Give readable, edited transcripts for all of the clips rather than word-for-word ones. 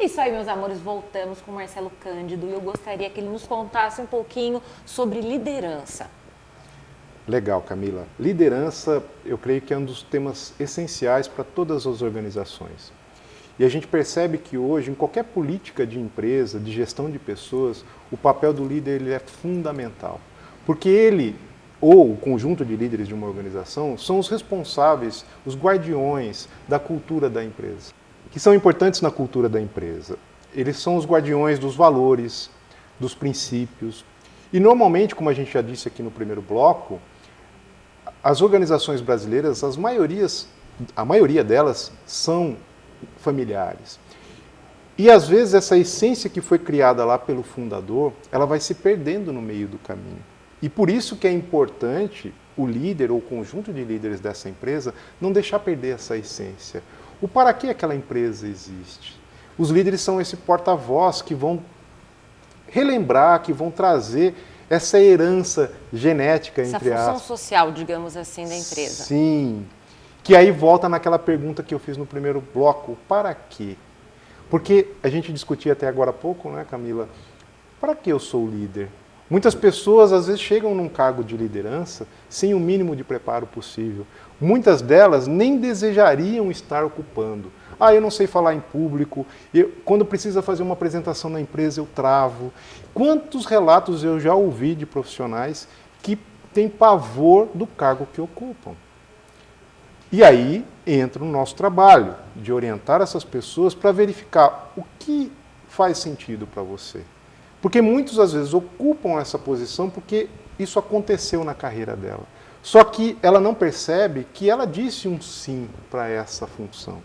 É isso aí, meus amores, voltamos com o Marcelo Cândido e eu gostaria que ele nos contasse um pouquinho sobre liderança. Legal, Camila. Liderança, eu creio que é um dos temas essenciais para todas as organizações. E a gente percebe que hoje, em qualquer política de empresa, de gestão de pessoas, o papel do líder ele é fundamental. Porque ele, ou o conjunto de líderes de uma organização, são os responsáveis, os guardiões da cultura da empresa, que são importantes na cultura da empresa. Eles são os guardiões dos valores, dos princípios. E normalmente, como a gente já disse aqui no primeiro bloco, as organizações brasileiras, a maioria delas são familiares. E às vezes essa essência que foi criada lá pelo fundador, ela vai se perdendo no meio do caminho. E por isso que é importante o líder ou o conjunto de líderes dessa empresa não deixar perder essa essência. O para que aquela empresa existe. Os líderes são esse porta-voz que vão relembrar, que vão trazer essa herança genética, Essa entre aspas. função social, digamos assim, da empresa. Sim. Que aí volta naquela pergunta que eu fiz no primeiro bloco, para quê? Porque a gente discutia até agora há pouco, né, Camila? Para que eu sou líder? Muitas pessoas, às vezes, chegam num cargo de liderança sem o mínimo de preparo possível. Muitas delas nem desejariam estar ocupando. Eu não sei falar em público, quando precisa fazer uma apresentação na empresa eu travo. Quantos relatos eu já ouvi de profissionais que têm pavor do cargo que ocupam? E aí entra o nosso trabalho de orientar essas pessoas para verificar o que faz sentido para você. Porque muitos, às vezes, ocupam essa posição porque isso aconteceu na carreira dela. Só que ela não percebe que ela disse um sim para essa função.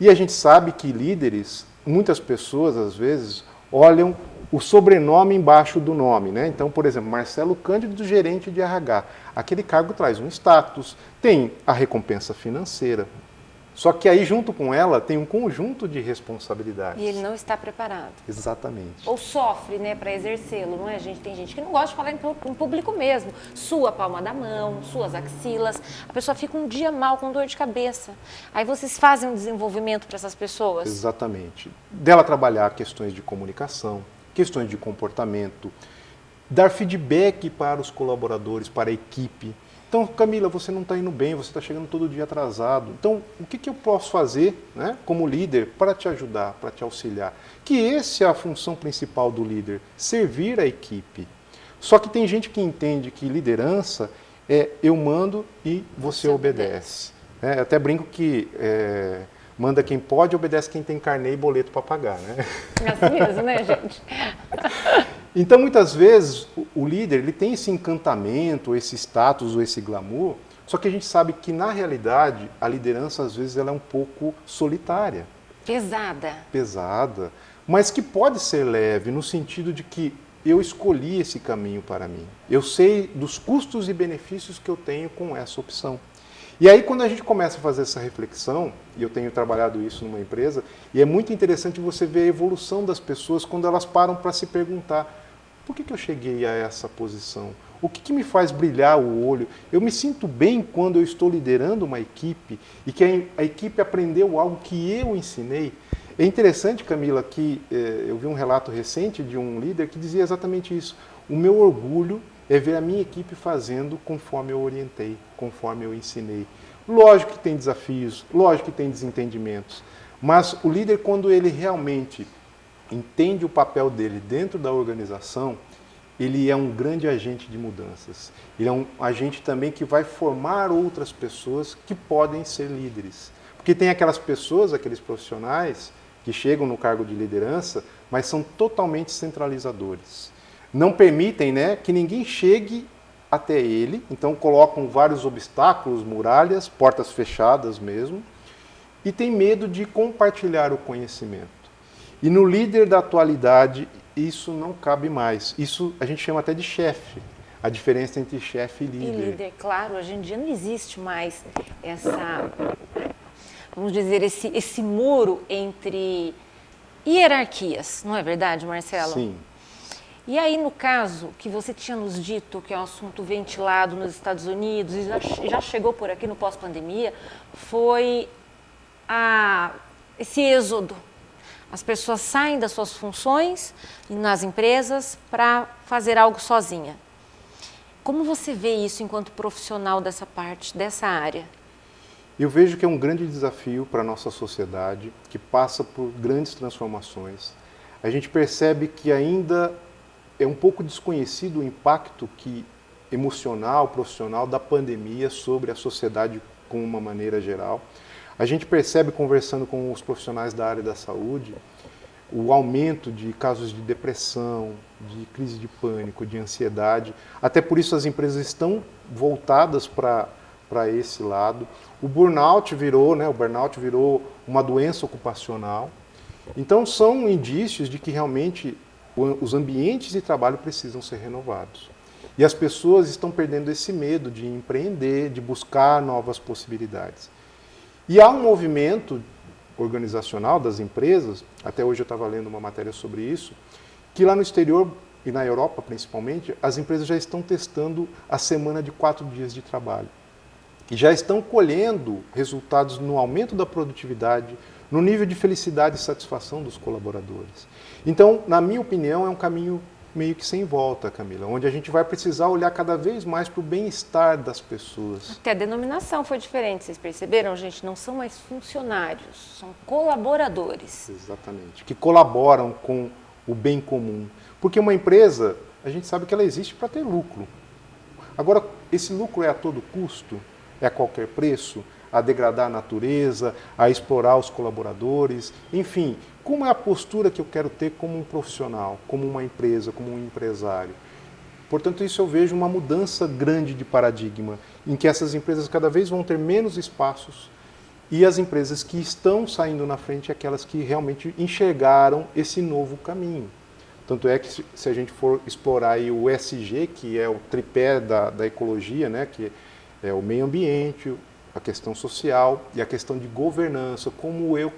E a gente sabe que líderes, muitas pessoas, às vezes, olham o sobrenome embaixo do nome, né? Então, por exemplo, Marcelo Cândido, gerente de RH. Aquele cargo traz um status, tem a recompensa financeira. Só que aí, junto com ela, tem um conjunto de responsabilidades. E ele não está preparado. Exatamente. Ou sofre, né, para exercê-lo, não é, gente? Tem gente que não gosta de falar em público mesmo. Sua palma da mão, suas axilas. A pessoa fica um dia mal, com dor de cabeça. Aí vocês fazem um desenvolvimento para essas pessoas? Exatamente. Dela trabalhar questões de comunicação, questões de comportamento, dar feedback para os colaboradores, para a equipe. Então, Camila, você não está indo bem, você está chegando todo dia atrasado. Então, o que eu posso fazer, né, como líder para te ajudar, para te auxiliar? Que essa é a função principal do líder, servir a equipe. Só que tem gente que entende que liderança é eu mando e você obedece. Eu até brinco que manda quem pode, obedece quem tem carnê e boleto para pagar. Né? É assim mesmo, né, gente? Então, muitas vezes, o líder ele tem esse encantamento, esse status ou esse glamour, só que a gente sabe que, na realidade, a liderança, às vezes, ela é um pouco solitária. Pesada. Pesada, mas que pode ser leve, no sentido de que eu escolhi esse caminho para mim. Eu sei dos custos e benefícios que eu tenho com essa opção. E aí, quando a gente começa a fazer essa reflexão, e eu tenho trabalhado isso numa empresa, e é muito interessante você ver a evolução das pessoas quando elas param para se perguntar: por que eu cheguei a essa posição? O que me faz brilhar o olho? Eu me sinto bem quando eu estou liderando uma equipe e que a equipe aprendeu algo que eu ensinei. É interessante, Camila, que eu vi um relato recente de um líder que dizia exatamente isso. O meu orgulho é ver a minha equipe fazendo conforme eu orientei, conforme eu ensinei. Lógico que tem desafios, lógico que tem desentendimentos, mas o líder, quando ele realmente entende o papel dele dentro da organização, ele é um grande agente de mudanças. Ele é um agente também que vai formar outras pessoas que podem ser líderes. Porque tem aquelas pessoas, aqueles profissionais que chegam no cargo de liderança, mas são totalmente centralizadores. Não permitem, né, que ninguém chegue até ele, então colocam vários obstáculos, muralhas, portas fechadas mesmo, e tem medo de compartilhar o conhecimento. E no líder da atualidade, isso não cabe mais. Isso a gente chama até de chefe. A diferença entre chefe e líder. E líder, claro, hoje em dia não existe mais essa, vamos dizer, esse muro entre hierarquias, não é verdade, Marcelo? Sim. E aí, no caso que você tinha nos dito, que é um assunto ventilado nos Estados Unidos e já chegou por aqui no pós-pandemia, foi esse êxodo. As pessoas saem das suas funções nas empresas para fazer algo sozinha. Como você vê isso enquanto profissional dessa parte, dessa área? Eu vejo que é um grande desafio para a nossa sociedade, que passa por grandes transformações. A gente percebe que ainda é um pouco desconhecido o impacto emocional, profissional da pandemia sobre a sociedade com uma maneira geral. A gente percebe, conversando com os profissionais da área da saúde, o aumento de casos de depressão, de crise de pânico, de ansiedade. Até por isso as empresas estão voltadas para esse lado. O burnout virou uma doença ocupacional. Então são indícios de que realmente os ambientes de trabalho precisam ser renovados. E as pessoas estão perdendo esse medo de empreender, de buscar novas possibilidades. E há um movimento organizacional das empresas, até hoje eu estava lendo uma matéria sobre isso, que lá no exterior e na Europa principalmente, as empresas já estão testando a semana de 4 dias de trabalho. E já estão colhendo resultados no aumento da produtividade, no nível de felicidade e satisfação dos colaboradores. Então, na minha opinião, é um caminho meio que sem volta, Camila, onde a gente vai precisar olhar cada vez mais para o bem-estar das pessoas. Até a denominação foi diferente, vocês perceberam, gente? Não são mais funcionários, são colaboradores. Exatamente, que colaboram com o bem comum. Porque uma empresa, a gente sabe que ela existe para ter lucro. Agora, esse lucro é a todo custo? É a qualquer preço? A degradar a natureza, a explorar os colaboradores, enfim, como é a postura que eu quero ter como um profissional, como uma empresa, como um empresário? Portanto, isso eu vejo uma mudança grande de paradigma, em que essas empresas cada vez vão ter menos espaços e as empresas que estão saindo na frente, aquelas que realmente enxergaram esse novo caminho. Tanto é que se a gente for explorar aí o ESG, que é o tripé da ecologia, né, que é o meio ambiente, a questão social e a questão de governança, como eu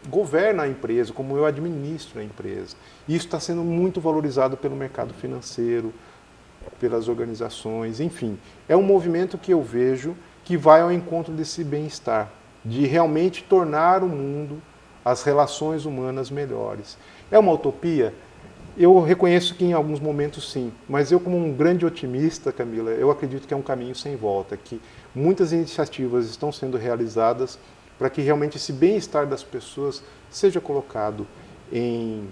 governo a empresa, como eu administro a empresa. Isso está sendo muito valorizado pelo mercado financeiro, pelas organizações, enfim. É um movimento que eu vejo que vai ao encontro desse bem-estar, de realmente tornar o mundo, as relações humanas melhores. É uma utopia? Eu reconheço que em alguns momentos sim, mas eu como um grande otimista, Camila, eu acredito que é um caminho sem volta, que muitas iniciativas estão sendo realizadas para que realmente esse bem-estar das pessoas seja colocado em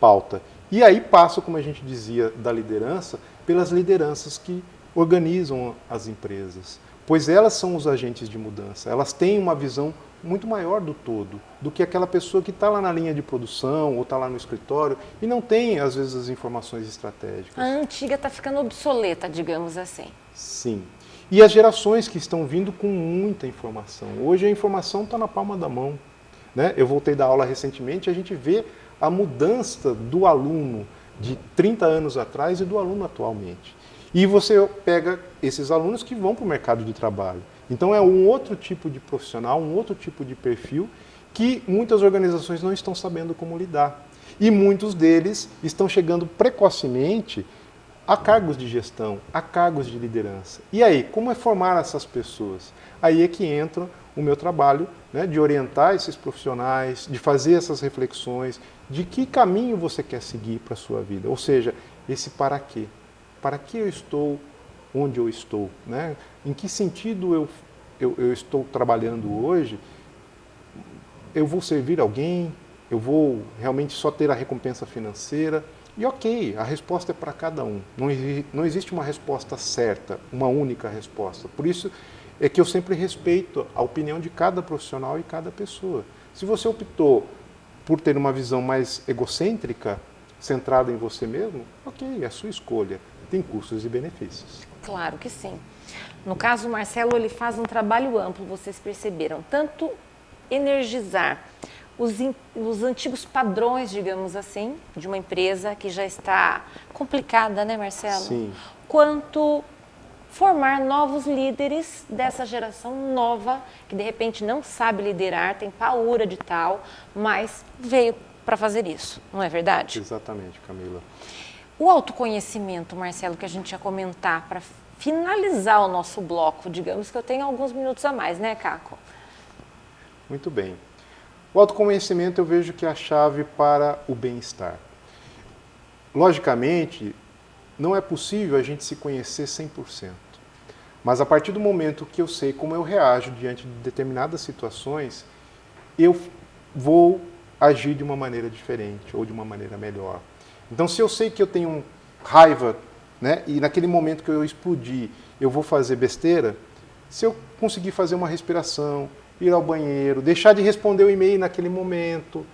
pauta. E aí passa, como a gente dizia, da liderança, pelas lideranças que organizam as empresas, pois elas são os agentes de mudança, elas têm uma visão muito maior do todo, do que aquela pessoa que está lá na linha de produção ou está lá no escritório e não tem, às vezes, as informações estratégicas. A antiga está ficando obsoleta, digamos assim. Sim. E as gerações que estão vindo com muita informação. Hoje a informação está na palma da mão, né? Eu voltei da aula recentemente e a gente vê a mudança do aluno de 30 anos atrás e do aluno atualmente. E você pega esses alunos que vão para o mercado de trabalho. Então é um outro tipo de profissional, um outro tipo de perfil que muitas organizações não estão sabendo como lidar. E muitos deles estão chegando precocemente a cargos de gestão, a cargos de liderança. E aí, como é formar essas pessoas? Aí é que entra o meu trabalho, né, de orientar esses profissionais, de fazer essas reflexões, de que caminho você quer seguir para a sua vida. Ou seja, esse para quê? Para que eu estou onde eu estou? Né? Em que sentido eu estou trabalhando hoje? Eu vou servir alguém? Eu vou realmente só ter a recompensa financeira? E ok, a resposta é para cada um. Não existe uma resposta certa, uma única resposta. Por isso é que eu sempre respeito a opinião de cada profissional e cada pessoa. Se você optou por ter uma visão mais egocêntrica, centrada em você mesmo, ok, é a sua escolha. Tem custos e benefícios. Claro que sim. No caso, o Marcelo, ele faz um trabalho amplo, vocês perceberam. Tanto energizar os antigos padrões, digamos assim, de uma empresa que já está complicada, né, Marcelo? Sim. Quanto formar novos líderes dessa geração nova, que de repente não sabe liderar, tem paura de tal, mas veio para fazer isso, não é verdade? Exatamente, Camila. O autoconhecimento, Marcelo, que a gente ia comentar para finalizar o nosso bloco, digamos que eu tenho alguns minutos a mais, né, Caco? Muito bem. O autoconhecimento eu vejo que é a chave para o bem-estar. Logicamente, não é possível a gente se conhecer 100%. Mas a partir do momento que eu sei como eu reajo diante de determinadas situações, eu vou agir de uma maneira diferente ou de uma maneira melhor. Então, se eu sei que eu tenho raiva, né, e naquele momento que eu explodir, eu vou fazer besteira, se eu conseguir fazer uma respiração, ir ao banheiro, deixar de responder o e-mail naquele momento,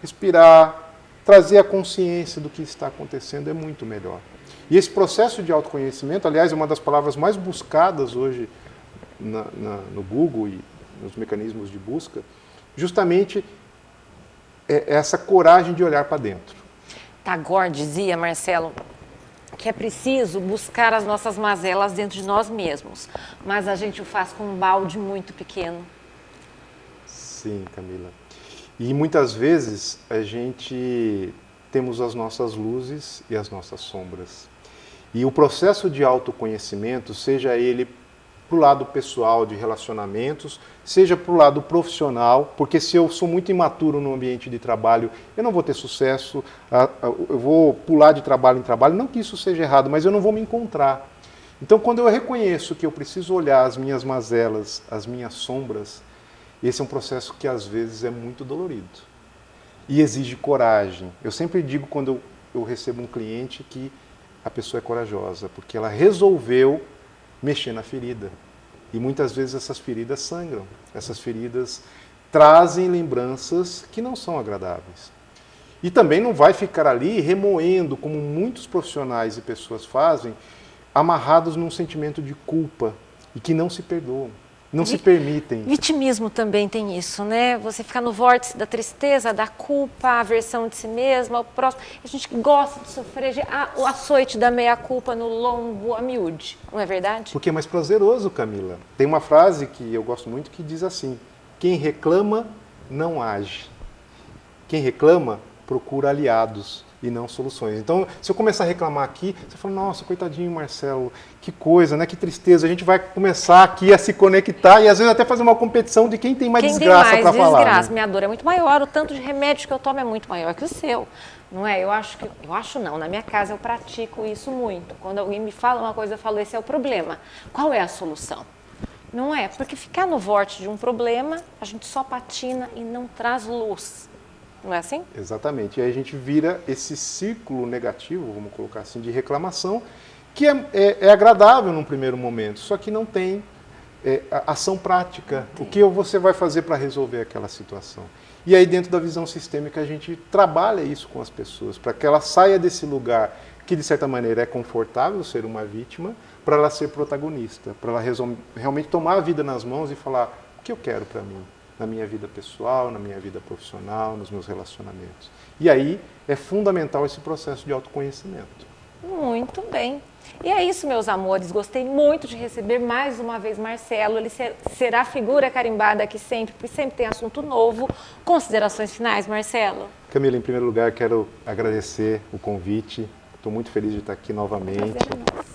respirar, trazer a consciência do que está acontecendo é muito melhor. E esse processo de autoconhecimento, aliás, é uma das palavras mais buscadas hoje no Google e nos mecanismos de busca, justamente é essa coragem de olhar para dentro. Tagore dizia, Marcelo, que é preciso buscar as nossas mazelas dentro de nós mesmos, mas a gente o faz com um balde muito pequeno. Sim, Camila. E muitas vezes a gente temos as nossas luzes e as nossas sombras. E o processo de autoconhecimento, seja ele para o lado pessoal, de relacionamentos, seja para o lado profissional, porque se eu sou muito imaturo no ambiente de trabalho, eu não vou ter sucesso, eu vou pular de trabalho em trabalho, não que isso seja errado, mas eu não vou me encontrar. Então, quando eu reconheço que eu preciso olhar as minhas mazelas, as minhas sombras, esse é um processo que às vezes é muito dolorido e exige coragem. Eu sempre digo quando eu recebo um cliente que a pessoa é corajosa, porque ela resolveu mexer na ferida. E muitas vezes essas feridas sangram, essas feridas trazem lembranças que não são agradáveis. E também não vai ficar ali remoendo, como muitos profissionais e pessoas fazem, amarrados num sentimento de culpa e que não se perdoam. Não se permitem. Vitimismo também tem isso, né? Você fica no vórtice da tristeza, da culpa, a aversão de si mesma, o próximo. A gente gosta de sofrer o açoite da meia-culpa no lombo a miúde, não é verdade? Porque é mais prazeroso, Camila. Tem uma frase que eu gosto muito que diz assim: quem reclama não age. Quem reclama procura aliados e não soluções. Então, se eu começar a reclamar aqui, você fala, nossa, coitadinho Marcelo, que coisa, né? Que tristeza. A gente vai começar aqui a se conectar e às vezes até fazer uma competição de quem tem mais desgraça para falar. Desgraça. Né? Minha dor é muito maior, o tanto de remédio que eu tomo é muito maior que o seu. Não é? Eu acho não, na minha casa eu pratico isso muito. Quando alguém me fala uma coisa, eu falo, esse é o problema. Qual é a solução? Não é? Porque ficar no vórtice de um problema, a gente só patina e não traz luz. Não é assim? Exatamente. E aí a gente vira esse círculo negativo, vamos colocar assim, de reclamação, que é agradável num primeiro momento, só que não tem ação prática. O que você vai fazer para resolver aquela situação? E aí dentro da visão sistêmica a gente trabalha isso com as pessoas, para que ela saia desse lugar que de certa maneira é confortável ser uma vítima, para ela ser protagonista, para ela realmente tomar a vida nas mãos e falar o que eu quero para mim. Na minha vida pessoal, na minha vida profissional, nos meus relacionamentos. E aí é fundamental esse processo de autoconhecimento. Muito bem. E é isso, meus amores. Gostei muito de receber mais uma vez Marcelo. Ele será figura carimbada aqui sempre, porque sempre tem assunto novo. Considerações finais, Marcelo? Camila, em primeiro lugar, quero agradecer o convite. Estou muito feliz de estar aqui novamente. Prazer é nosso.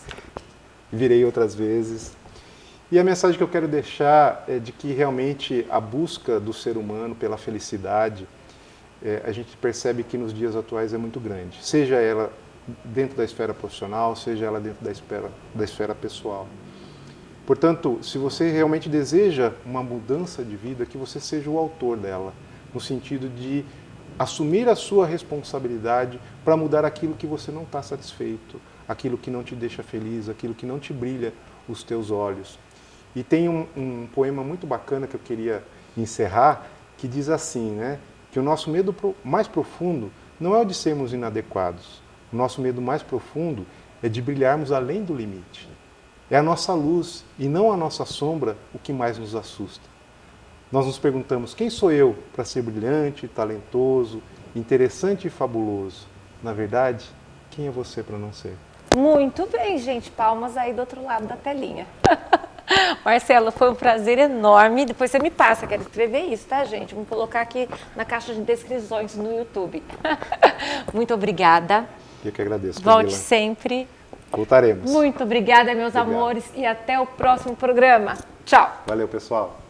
Virei outras vezes. E a mensagem que eu quero deixar é de que realmente a busca do ser humano pela felicidade, a gente percebe que nos dias atuais é muito grande. Seja ela dentro da esfera profissional, seja ela dentro da esfera pessoal. Portanto, se você realmente deseja uma mudança de vida, que você seja o autor dela, no sentido de assumir a sua responsabilidade para mudar aquilo que você não está satisfeito, aquilo que não te deixa feliz, aquilo que não te brilha os teus olhos. E tem um poema muito bacana que eu queria encerrar, que diz assim, né? Que o nosso medo mais profundo não é o de sermos inadequados. O nosso medo mais profundo é de brilharmos além do limite. É a nossa luz e não a nossa sombra o que mais nos assusta. Nós nos perguntamos, quem sou eu para ser brilhante, talentoso, interessante e fabuloso? Na verdade, quem é você para não ser? Muito bem, gente. Palmas aí do outro lado da telinha. Marcelo, foi um prazer enorme. Depois você me passa, quero escrever isso, tá, gente? Vamos colocar aqui na caixa de descrições no YouTube. Muito obrigada. Eu que agradeço, Camila. Volte sempre. Voltaremos. Muito obrigada, meus amores, e até o próximo programa. Tchau. Valeu, pessoal.